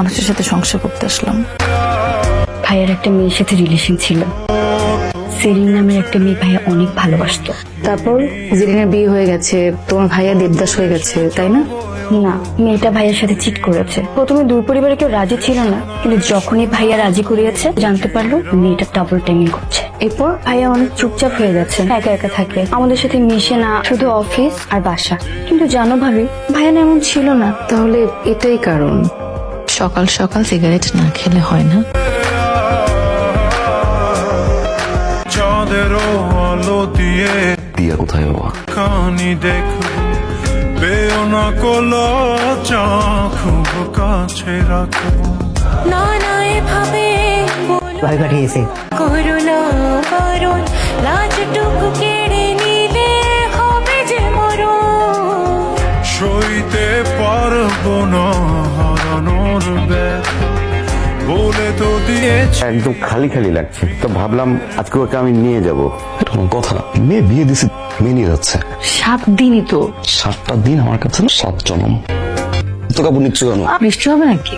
মানুষের সাথে সংসার করতে আসলাম। ভাইয়ার একটা মেয়ের সাথে রিলেশন ছিল। সেরিন নামের একটা মেয়ে ভাইয়া অনেক ভালোবাসতো। তারপর জেরিনের বিয়ে হয়ে গেছে, তোমার ভাইয়া দেবদাস হয়ে গেছে, তাই না? না, মেয়েটা ভাইয়ার সাথে চিট করেছে। প্রথমে দুই পরিবারে কেউ রাজি ছিল না, কিন্তু যখনই ভাইয়া রাজি করিয়েছে জানতে পারলো মেয়েটা ডাবল টাইমিং করছে। এরপর ভাইয়া অনেক চুপচাপ হয়ে গেছে, একা একা থাকে, আমাদের সাথে মিশে না, শুধু অফিস আর বাসা। কিন্তু জানো ভাবি, ভাইয়া না এমন ছিল না। তাহলে এটাই কারণ। সকাল সকাল সিগারেট না খেলে হয় না। চাঁদের আলো দিয়ে দিয়া কোথায় বাবা? খানি দেখব পেও না কোলা চাখব কাছে রাখবো না না এভাবে ভাই পাঠিয়েছে। করুণা করুণ লাজটুকু কেড়ে নিলে হবে যে মরণ। সইতে পারবো না হারানোর ব্যথা বলে তো দিয়েছে। একদম খালি খালি লাগছে, তো ভাবলাম আজকে ওকে আমি নিয়ে যাব। এটা কোনো কথা? মেয়ে বিয়ে দিছে, মেয়ে নিয়ে যাচ্ছে। 7 দিনই তো। 7টা দিন আমার কাছে না 7 জনম। তো কাপড় নিচ্ছ কেন? বৃষ্টি হবে নাকি?